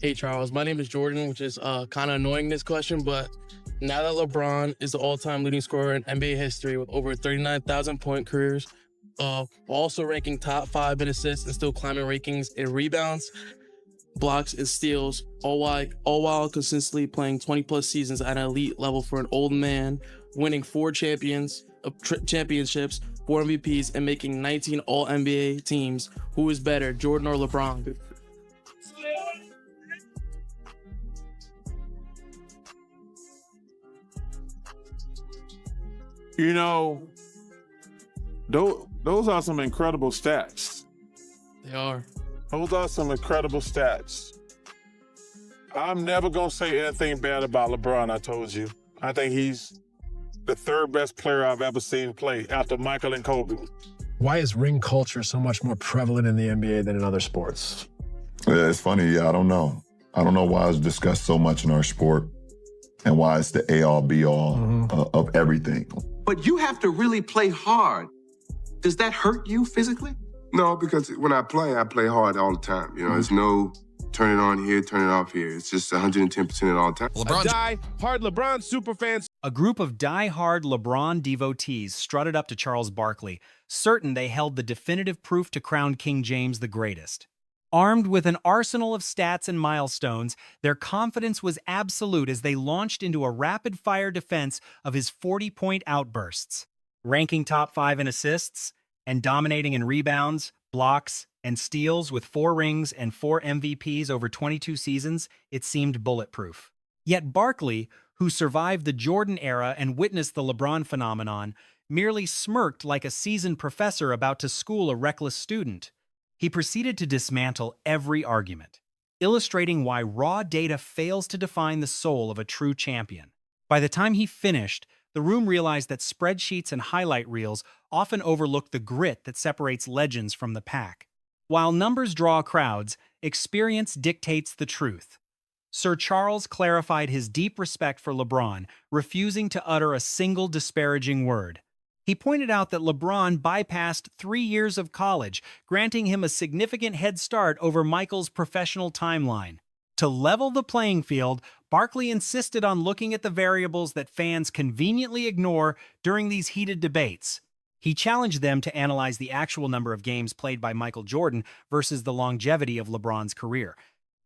Hey Charles, my name is Jordan, which is kind of annoying this question, but now that LeBron is the all-time leading scorer in NBA history with over 39,000 point careers, also ranking top 5 in assists and still climbing rankings in rebounds, blocks, and steals, all while consistently playing 20 plus seasons at an elite level for an old man, winning 4 championships, 4 MVPs, and making 19 All NBA teams. Who is better, Jordan or LeBron? You know, those are some incredible stats. They are. Those are some incredible stats. I'm never going to say anything bad about LeBron, I told you. I think he's the third best player I've ever seen play after Michael and Kobe. Why is ring culture so much more prevalent in the NBA than in other sports? Yeah, it's funny. Yeah, I don't know. I don't know why it's discussed so much in our sport and why it's the A-all, B-all of everything. But you have to really play hard. Does that hurt you physically? No, because when I play hard all the time. You know, there's no turn it on here, turn it off here. It's just 110% at all times. A die-hard LeBron superfans. A group of die-hard LeBron devotees strutted up to Charles Barkley, certain they held the definitive proof to crown King James the greatest. Armed with an arsenal of stats and milestones, their confidence was absolute as they launched into a rapid-fire defense of his 40-point outbursts. Ranking top 5 in assists and dominating in rebounds, blocks, and steals with 4 rings and 4 MVPs over 22 seasons, it seemed bulletproof. Yet Barkley, who survived the Jordan era and witnessed the LeBron phenomenon, merely smirked like a seasoned professor about to school a reckless student. He proceeded to dismantle every argument, illustrating why raw data fails to define the soul of a true champion. By the time he finished, the room realized that spreadsheets and highlight reels often overlook the grit that separates legends from the pack. While numbers draw crowds, experience dictates the truth. Sir Charles clarified his deep respect for LeBron, refusing to utter a single disparaging word. He pointed out that LeBron bypassed 3 years of college, granting him a significant head start over Michael's professional timeline. To level the playing field, Barkley insisted on looking at the variables that fans conveniently ignore during these heated debates. He challenged them to analyze the actual number of games played by Michael Jordan versus the longevity of LeBron's career.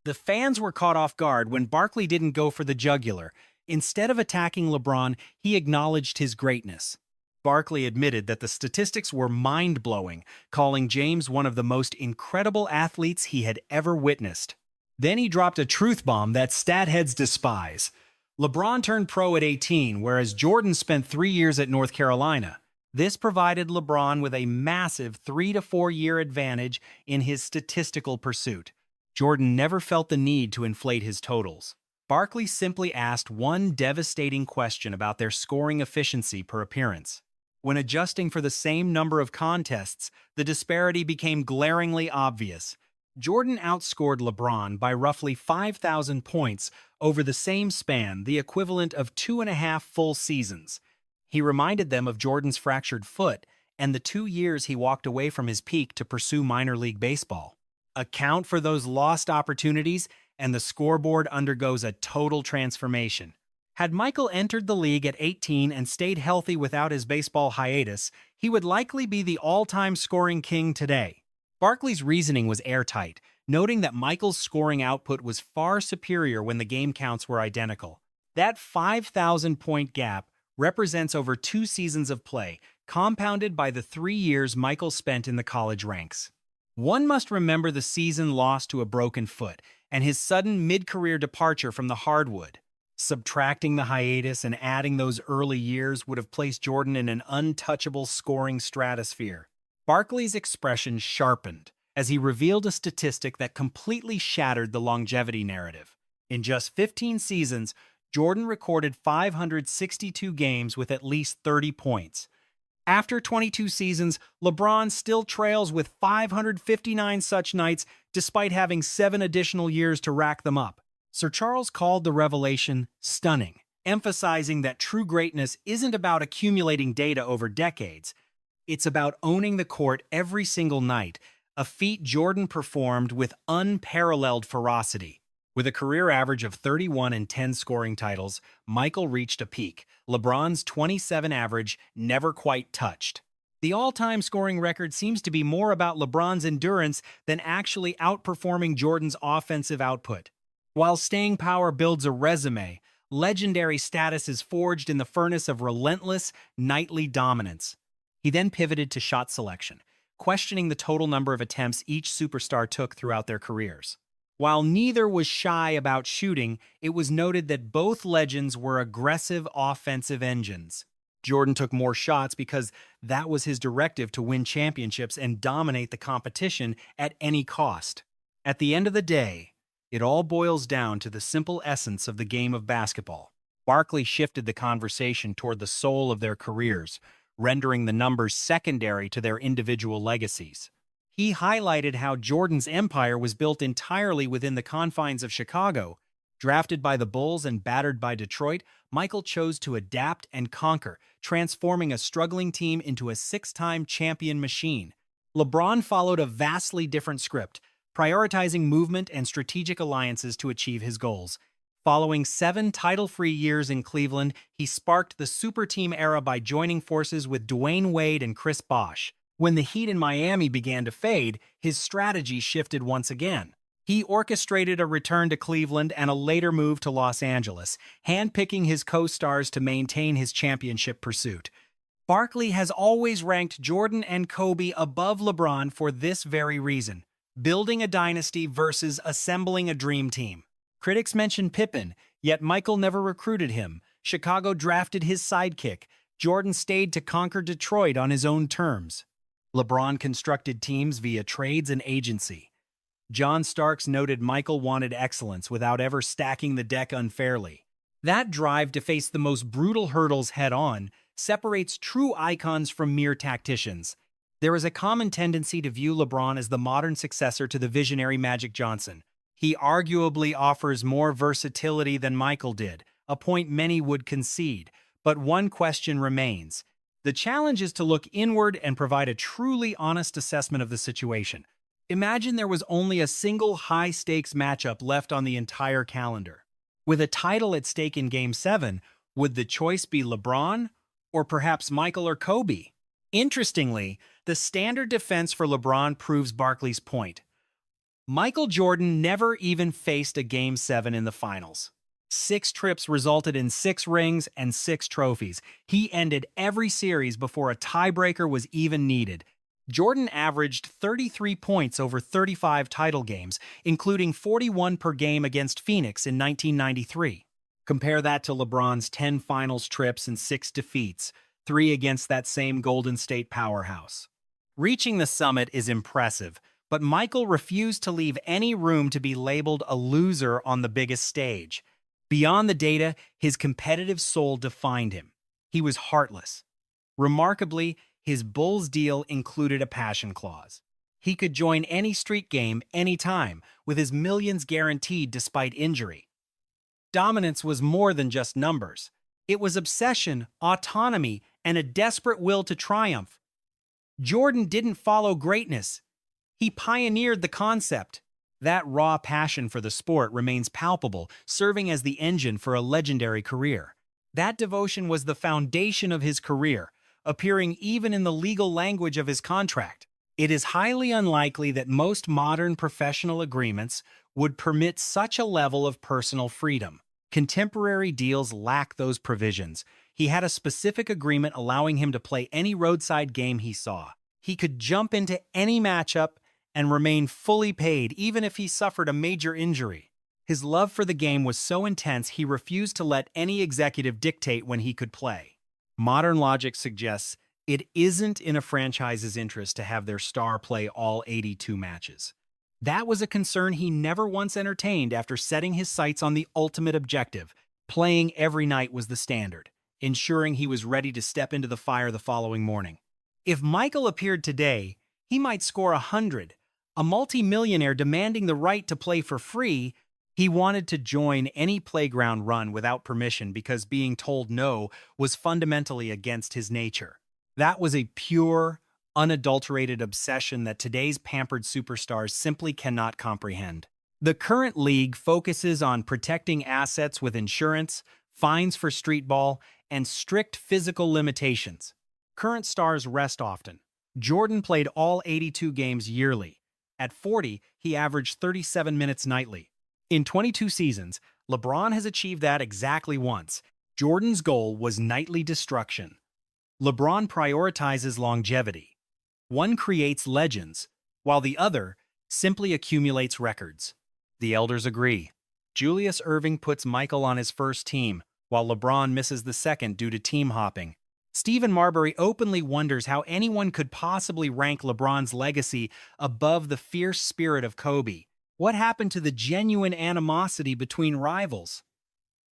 The fans were caught off guard when Barkley didn't go for the jugular. Instead of attacking LeBron, he acknowledged his greatness. Barkley admitted that the statistics were mind-blowing, calling James one of the most incredible athletes he had ever witnessed. Then he dropped a truth bomb that stat heads despise. LeBron turned pro at 18, whereas Jordan spent 3 years at North Carolina. This provided LeBron with a massive 3 to 4 year advantage in his statistical pursuit. Jordan never felt the need to inflate his totals. Barkley simply asked one devastating question about their scoring efficiency per appearance. When adjusting for the same number of contests, the disparity became glaringly obvious. Jordan outscored LeBron by roughly 5,000 points over the same span, the equivalent of 2.5 full seasons. He reminded them of Jordan's fractured foot and the 2 years he walked away from his peak to pursue minor league baseball. Account for those lost opportunities, and the scoreboard undergoes a total transformation. Had Michael entered the league at 18 and stayed healthy without his baseball hiatus, he would likely be the all-time scoring king today. Barkley's reasoning was airtight, noting that Michael's scoring output was far superior when the game counts were identical. That 5,000-point gap represents over 2 seasons of play, compounded by the 3 years Michael spent in the college ranks. One must remember the season lost to a broken foot and his sudden mid-career departure from the hardwood. Subtracting the hiatus and adding those early years would have placed Jordan in an untouchable scoring stratosphere. Barkley's expression sharpened as he revealed a statistic that completely shattered the longevity narrative. In just 15 seasons, Jordan recorded 562 games with at least 30 points. After 22 seasons, LeBron still trails with 559 such nights despite having 7 additional years to rack them up. Sir Charles called the revelation stunning, emphasizing that true greatness isn't about accumulating data over decades. It's about owning the court every single night, a feat Jordan performed with unparalleled ferocity. With a career average of 31 and 10 scoring titles, Michael reached a peak. LeBron's 27 average never quite touched. The all-time scoring record seems to be more about LeBron's endurance than actually outperforming Jordan's offensive output. While staying power builds a resume, legendary status is forged in the furnace of relentless, nightly dominance. He then pivoted to shot selection, questioning the total number of attempts each superstar took throughout their careers. While neither was shy about shooting, it was noted that both legends were aggressive offensive engines. Jordan took more shots because that was his directive to win championships and dominate the competition at any cost. At the end of the day, it all boils down to the simple essence of the game of basketball. Barkley shifted the conversation toward the soul of their careers, rendering the numbers secondary to their individual legacies. He highlighted how Jordan's empire was built entirely within the confines of Chicago. Drafted by the Bulls and battered by Detroit, Michael chose to adapt and conquer, transforming a struggling team into a six-time champion machine. LeBron followed a vastly different script, prioritizing movement and strategic alliances to achieve his goals. Following 7 title-free years in Cleveland, he sparked the super team era by joining forces with Dwayne Wade and Chris Bosh. When the heat in Miami began to fade, his strategy shifted once again. He orchestrated a return to Cleveland and a later move to Los Angeles, handpicking his co-stars to maintain his championship pursuit. Barkley has always ranked Jordan and Kobe above LeBron for this very reason: building a dynasty versus assembling a dream team. Critics mention Pippen, yet Michael never recruited him. Chicago drafted his sidekick. Jordan stayed to conquer Detroit on his own terms. LeBron constructed teams via trades and agency. John Starks noted Michael wanted excellence without ever stacking the deck unfairly. That drive to face the most brutal hurdles head-on separates true icons from mere tacticians. There is a common tendency to view LeBron as the modern successor to the visionary Magic Johnson. He arguably offers more versatility than Michael did, a point many would concede. But one question remains. The challenge is to look inward and provide a truly honest assessment of the situation. Imagine there was only a single high-stakes matchup left on the entire calendar. With a title at stake in Game 7, would the choice be LeBron or perhaps Michael or Kobe? Interestingly, the standard defense for LeBron proves Barkley's point. Michael Jordan never even faced a Game 7 in the finals. 6 trips resulted in 6 rings and 6 trophies. He ended every series before a tiebreaker was even needed. Jordan averaged 33 points over 35 title games, including 41 per game against Phoenix in 1993. Compare that to LeBron's 10 finals trips and 6 defeats, 3 against that same Golden State powerhouse. Reaching the summit is impressive, but Michael refused to leave any room to be labeled a loser on the biggest stage. Beyond the data, his competitive soul defined him. He was heartless. Remarkably, his Bulls deal included a passion clause. He could join any street game anytime, with his millions guaranteed despite injury. Dominance was more than just numbers. It was obsession, autonomy, and a desperate will to triumph. Jordan didn't follow greatness. He pioneered the concept. That raw passion for the sport remains palpable, serving as the engine for a legendary career. That devotion was the foundation of his career, appearing even in the legal language of his contract. It is highly unlikely that most modern professional agreements would permit such a level of personal freedom. Contemporary deals lack those provisions. He had a specific agreement allowing him to play any roadside game he saw. He could jump into any matchup and remain fully paid even if he suffered a major injury. His love for the game was so intense he refused to let any executive dictate when he could play. Modern logic suggests it isn't in a franchise's interest to have their star play all 82 matches. That was a concern he never once entertained after setting his sights on the ultimate objective. Playing every night was the standard, ensuring he was ready to step into the fire the following morning. If Michael appeared today, he might score 100, a multi-millionaire demanding the right to play for free. He wanted to join any playground run without permission because being told no was fundamentally against his nature. That was a pure, unadulterated obsession that today's pampered superstars simply cannot comprehend. The current league focuses on protecting assets with insurance, fines for street ball, and strict physical limitations. Current stars rest often. Jordan played all 82 games yearly. At 40, he averaged 37 minutes nightly. In 22 seasons, LeBron has achieved that exactly once. Jordan's goal was nightly destruction. LeBron prioritizes longevity. One creates legends, while the other simply accumulates records. The elders agree. Julius Erving puts Michael on his first team, while LeBron misses the second due to team hopping. Stephen Marbury openly wonders how anyone could possibly rank LeBron's legacy above the fierce spirit of Kobe. What happened to the genuine animosity between rivals?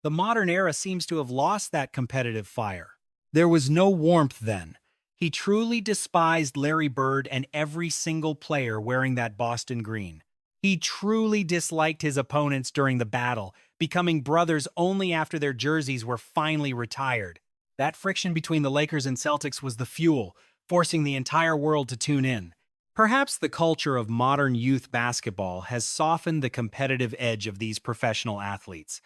The modern era seems to have lost that competitive fire. There was no warmth then. He truly despised Larry Bird and every single player wearing that Boston green. He truly disliked his opponents during the battle, becoming brothers only after their jerseys were finally retired. That friction between the Lakers and Celtics was the fuel, forcing the entire world to tune in. Perhaps the culture of modern youth basketball has softened the competitive edge of these professional athletes.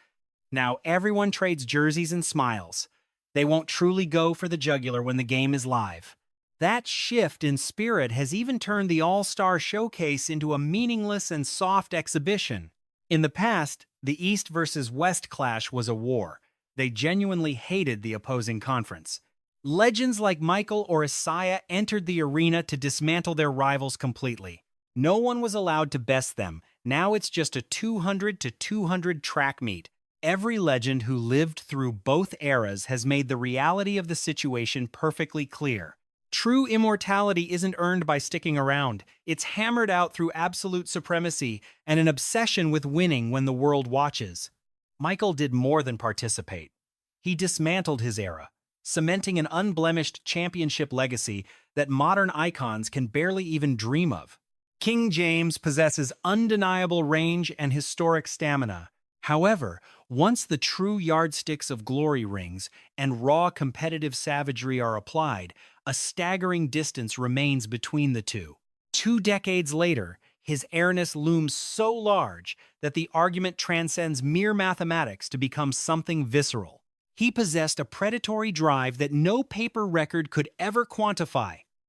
Now everyone trades jerseys and smiles. They won't truly go for the jugular when the game is live. That shift in spirit has even turned the All-Star Showcase into a meaningless and soft exhibition. In the past, the East versus West clash was a war. They genuinely hated the opposing conference. Legends like Michael or Isaiah entered the arena to dismantle their rivals completely. No one was allowed to best them. Now it's just a 200 to 200 track meet. Every legend who lived through both eras has made the reality of the situation perfectly clear. True immortality isn't earned by sticking around. It's hammered out through absolute supremacy and an obsession with winning when the world watches. Michael did more than participate. He dismantled his era, cementing an unblemished championship legacy that modern icons can barely even dream of. King James possesses undeniable range and historic stamina. However, once the true yardsticks of glory rings and raw competitive savagery are applied, a staggering distance remains between the two. 2 decades later, his airness looms so large that the argument transcends mere mathematics to become something visceral. He possessed a predatory drive that no paper record could ever quantify.